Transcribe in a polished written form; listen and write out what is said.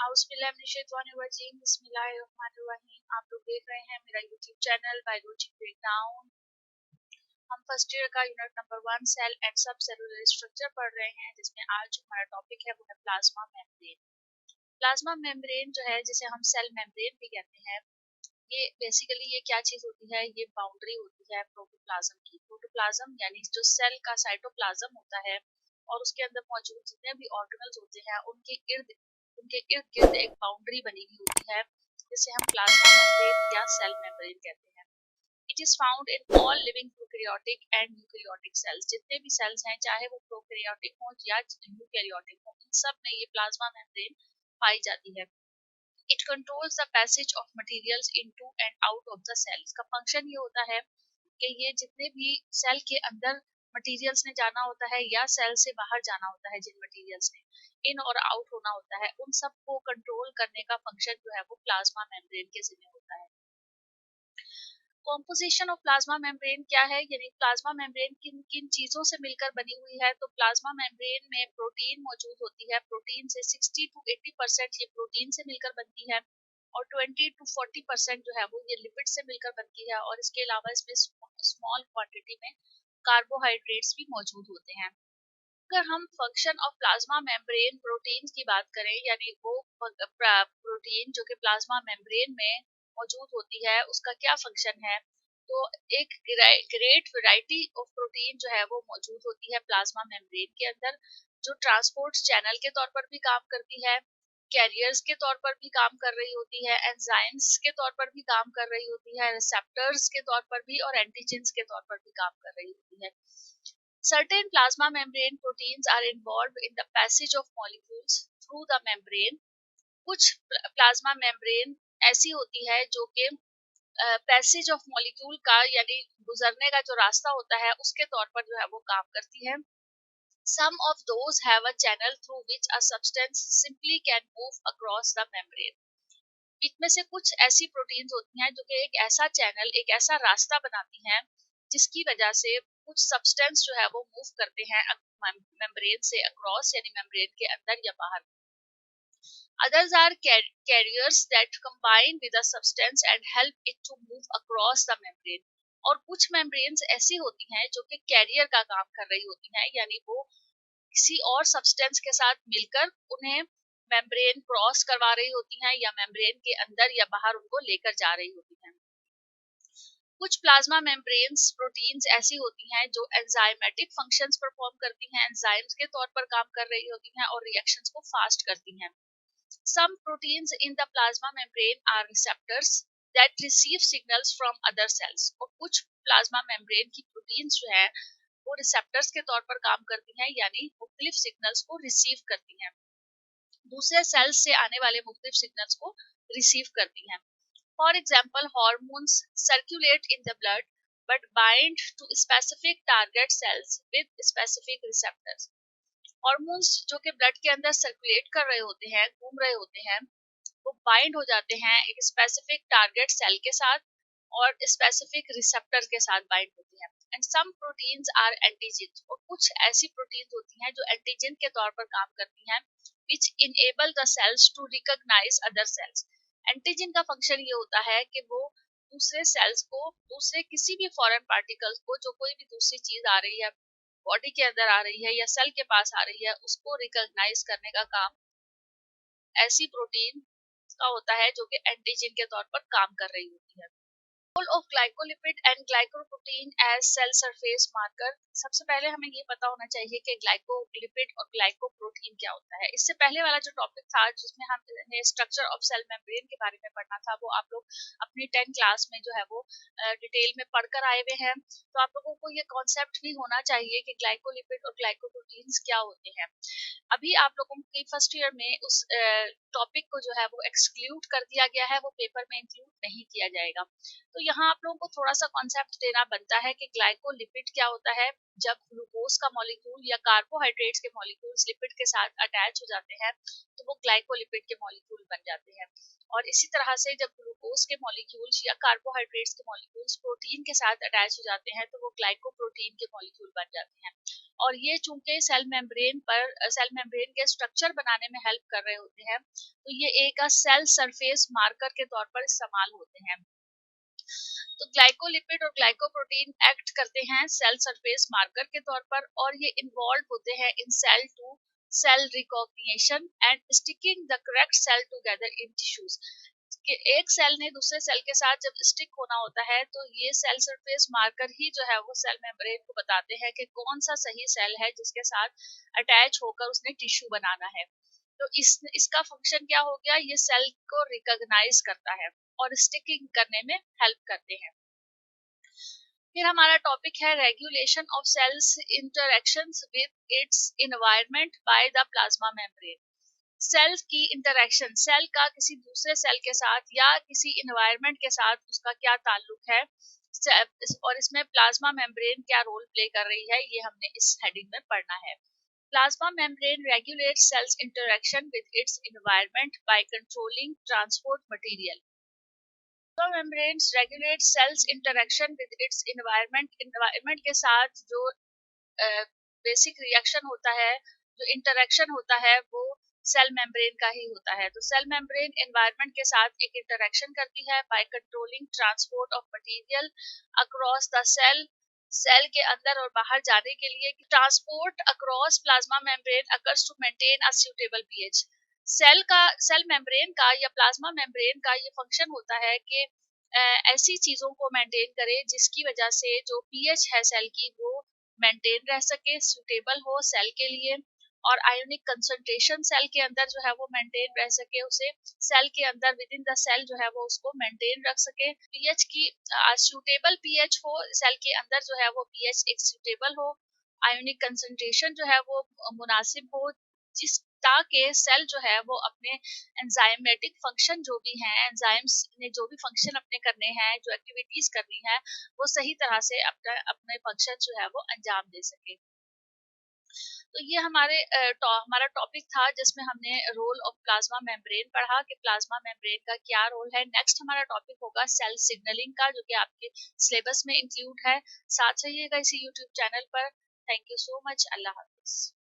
बिस्मिल्लाहिर्रहमानिर्रहीम। आप लोग देख रहे हैं मेरा यूट्यूब चैनल बायोलॉजी ब्रेकडाउन। हम फर्स्ट ईयर का यूनिट नंबर 1 सेल एंड सब सेलुलर स्ट्रक्चर पढ़ रहे हैं, जिसमें आज जो हमारा टॉपिक है वो है प्लाज्मा मेम्ब्रेन। प्लाज्मा मेम्ब्रेन जो है, जिसे हम सेल मेम्ब्रेन भी कहते हैं, ये बेसिकली ये क्या चीज होती है? ये बाउंड्री होती है प्रोटोप्लाज्म की। प्रोटोप्लाज्म यानी जो सेल का साइटोप्लाज्म होता है और उसके अंदर मौजूद जितने भी ऑर्गेनल्स होते हैं उनके इर्द गिर्द एक बाउंड्री बनी हुई होती है, जिसे हम प्लाज्मा मेम्ब्रेन या सेल मेम्ब्रेन कहते हैं। It is found in all living prokaryotic and eukaryotic cells. जितने भी सेल्स हैं, चाहे वो प्रोकैरियोटिक हो या यूकैरियोटिक हो, इन सब में ये प्लाज्मा मेम्ब्रेन पाई जाती है। It controls the passage of materials into and out of the cell. इसका फंक्शन ये होता है कि ये जितने भी सेल के अंदर मटेरियल्स ने जाना होता है या सेल से बाहर जाना होता है, जिन मटेरियल्स ने इन और आउट होना होता है, उन सब को कंट्रोल करने का फंक्शन जो है वो प्लाज्मा मेम्ब्रेन के जिम्मे होता है। कॉम्पोजिशन ऑफ प्लाज्मा मेम्ब्रेन क्या है, यानी प्लाज्मा मेम्ब्रेन किन किन चीजों से मिलकर बनी हुई है? तो प्लाज्मा मेम्ब्रेन में प्रोटीन मौजूद होती है। प्रोटीन से 60 to 80% ये प्रोटीन से मिलकर बनती है और 20 to 40% जो है वो ये लिपिड से मिलकर बनती है। और इसके अलावा इसमें स्मॉल क्वांटिटी में कार्बोहाइड्रेट्स भी मौजूद होते हैं। अगर हम function of plasma membrane protein की बात करें, यानी वो प्रोटीन जो कि प्लाज्मा मेम्ब्रेन में मौजूद होती है, उसका क्या फंक्शन है? तो एक ग्रेट वैरायटी ऑफ प्रोटीन जो है वो मौजूद होती है प्लाज्मा मेम्ब्रेन के अंदर, जो ट्रांसपोर्ट चैनल के तौर पर भी काम करती है, कैरियर्स के तौर पर भी काम कर रही होती है, एंजाइम्स के तौर पर भी काम कर रही होती है, रिसेप्टर्स के तौर पर भी और एंटीजेंस के तौर पर भी काम कर रही होती है। Certain plasma membrane proteins are involved in the passage of molecules through the membrane. कुछ प्लाज्मा मेम्ब्रेन ऐसी होती है जो कि पैसेज ऑफ मॉलिक्यूल का यानी गुजरने का जो रास्ता होता है उसके तौर पर जो है वो काम करती है। Some of those have a channel through which a substance simply can move across the membrane. इनमें से कुछ ऐसी प्रोटीन्स होती हैं जो कि एक ऐसा चैनल, एक ऐसा रास्ता बनाती हैं जिसकी वजह से कुछ सब्सटेंस जो है वो मूव करते हैं मेम्ब्रेन से अक्रॉस, यानी मेम्ब्रेन के अंदर या बाहर। Others are carriers that combine with a substance and help it to move across the membrane. और कुछ मेम्ब्रेन्स ऐसी होती हैं जो कि कैरियर का काम कर रही होती हैं, यानी वो किसी और सब्सटेंस के साथ मिलकर उन्हें मेम्ब्रेन क्रॉस करवा रही होती हैं या मेम्ब्रेन के अंदर या बाहर उनको लेकर जा रही होती हैं। कुछ प्लाज्मा मेम्ब्रेन्स प्रोटीन्स ऐसी होती हैं जो एंजाइमेटिक फंक्शंस परफॉर्म करती हैं, एंजाइम्स के तौर पर काम कर रही होती हैं और रिएक्शंस को फास्ट करती हैं। Some proteins in the plasma membrane are receptors that receive signals from other cells. और कुछ प्लाज्मा मेम्ब्रेन की प्रोटीन्स जो है वो रिसेप्टर्स के तौर पर काम करती हैं, यानी मुख्तलिफ सिग्नल्स को रिसीव करती हैं, दूसरे सेल्स से आने वाले मुख्तलिफ सिग्नल्स को रिसीव करती हैं। For example, hormones circulate in the blood but bind to specific target cells with specific receptors. Hormones जो कि ब्लड के अंदर सर्कुलेट कर रहे होते हैं, घूम रहे होते हैं, वो बाइंड हो जाते हैं एक स्पेसिफिक टारगेट सेल के साथ और स्पेसिफिक रिसेप्टर के साथ बाइंड होती हैं। And some proteins are antigen, और कुछ ऐसी प्रोटीन्स होती हैं जो एंटीजन के तौर पर काम करती हैं, which enable the cells to recognise other cells. Antigen का फंक्शन ये होता है कि वो दूसरे सेल्स को, दूसरे किसी भी फॉरेन पार्टिकल्स को, जो कोई भी दूसरी चीज आ रही है बॉडी के अंदर आ रही है या सेल के पास आ रही है, उसको रिकॉग्नाइज करने का काम ऐसी प्रोटीन का होता है जो कि एंटीजन के तौर पर काम कर रही होती है। Role of glycolipid and glycoprotein as cell surface marker. सबसे पहले हमें ये पता होना चाहिए कि ग्लाइकोलिपिड और ग्लाइकोप्रोटीन क्या होता है। इससे पहले वाला जो टॉपिक था जिसमें हमने स्ट्रक्चर ऑफ सेल मेम्ब्रेन के बारे में पढ़ना था, वो आप लोग अपनी 10 क्लास में जो है वो डिटेल में पढ़कर आए हुए हैं। तो आप लोगों को ये कॉन्सेप्ट भी होना चाहिए कि ग्लाइकोलिपिड और ग्लाइकोप्रोटीन्स क्या होते हैं। अभी आप लोगों की फर्स्ट ईयर में उस टॉपिक को जो है वो एक्सक्लूड कर दिया गया है, वो पेपर में इंक्लूड नहीं किया जाएगा। तो यहाँ आप लोगों को थोड़ा सा कॉन्सेप्ट देना बनता है कि ग्लाइकोलिपिड क्या होता है। जब ग्लूकोज का मॉलिक्यूल या कार्बोहाइड्रेट्स के मॉलिक्यूल्स लिपिड के साथ अटैच हो जाते हैं तो वो ग्लाइकोलिपिड के मॉलिक्यूल बन जाते हैं। और इसी तरह से जब ग्लूकोज के मॉलिक्यूल्स या कार्बोहाइड्रेट्स के मॉलिक्यूल्स प्रोटीन के साथ अटैच हो जाते हैं तो वो ग्लाइकोप्रोटीन के मॉलिक्यूल बन जाते हैं। और ये चूंकि सेल मेम्ब्रेन के स्ट्रक्चर बनाने में हेल्प कर रहे होते हैं, तो ये एक सेल सरफेस मार्कर के तौर पर इस्तेमाल होते हैं। तो ग्लाइकोलिपिड और ग्लाइकोप्रोटीन एक्ट करते हैं सेल सरफेस मार्कर के तौर पर, और ये इन्वॉल्व होते हैं in cell to cell recognition and sticking the correct cell together in tissues. कि एक सेल ने दूसरे सेल के साथ जब स्टिक होना होता है, तो ये सेल सरफेस मार्कर ही जो है वो सेल मेम्ब्रेन को बताते हैं कि कौन सा सही सेल है जिसके साथ अटैच होकर उसने टिश्यू बनाना है। तो इसका फंक्शन क्या हो गया, ये सेल को रिकॉग्नाइज करता है और स्टिकिंग करने में हेल्प करते हैं। फिर हमारा टॉपिक है regulation of cells interactions with its environment by the plasma membrane. Cell की इंटरैक्शन, सेल का किसी दूसरे सेल के साथ या किसी एनवायरनमेंट के साथ उसका क्या ताल्लुक है, और इसमें प्लाज्मा मेम्ब्रेन क्या रोल प्ले कर रही है, ये हमने इस हेडिंग में पढ़ना है। Plasma membrane regulates cells interaction with its environment by controlling transport material. Plasma membranes regulate cells interaction with its environment. Environment के साथ जो बेसिक रिएक्शन होता है, जो इंटरेक्शन होता है, वो सेल मेम्ब्रेन का ही होता है। तो सेल मेम्ब्रेन एनवायरनमेंट के साथ एक इंटरेक्शन करती है by controlling transport of material across the cell. Cell के अंदर और बाहर जाने के लिए transport across plasma membrane occurs to maintain a suitable pH. Cell membrane का या प्लाज्मा मेम्ब्रेन का ये फंक्शन होता है कि ऐसी चीजों को मेंटेन करे जिसकी वजह से जो पीएच है सेल की वो मेंटेन रह सके, सुटेबल हो सेल के लिए, और आयोनिक कंसंट्रेशन सेल के अंदर जो है वो मेंटेन रह सके, उसे सेल के अंदर विद इन द सेल जो है वो उसको मेंटेन रख सके। पीएच की सूटेबल पीएच हो सेल के अंदर, जो है वो पीएच एक सूटेबल हो, आयोनिक कंसंट्रेशन जो है वो मुनासिब हो, जिस ताकि सेल जो है वो अपने एंजाइमेटिक फंक्शन जो भी हैं, एंजाइम्स ने जो भी फंक्शन अपने करने हैं, जो एक्टिविटीज करनी है, वो सही तरह से अपना अपने फंक्शन जो है वो अंजाम दे सके। तो ये हमारा टॉपिक था जिसमें हमने रोल ऑफ प्लाज्मा मेम्ब्रेन पढ़ा कि प्लाज्मा मेम्ब्रेन का क्या रोल है। नेक्स्ट हमारा टॉपिक होगा सेल सिग्नलिंग का, जो कि आपके सिलेबस में इंक्लूड है। साथ रहिएगा इसी यूट्यूब चैनल पर। Thank you so much. Allah Hafiz.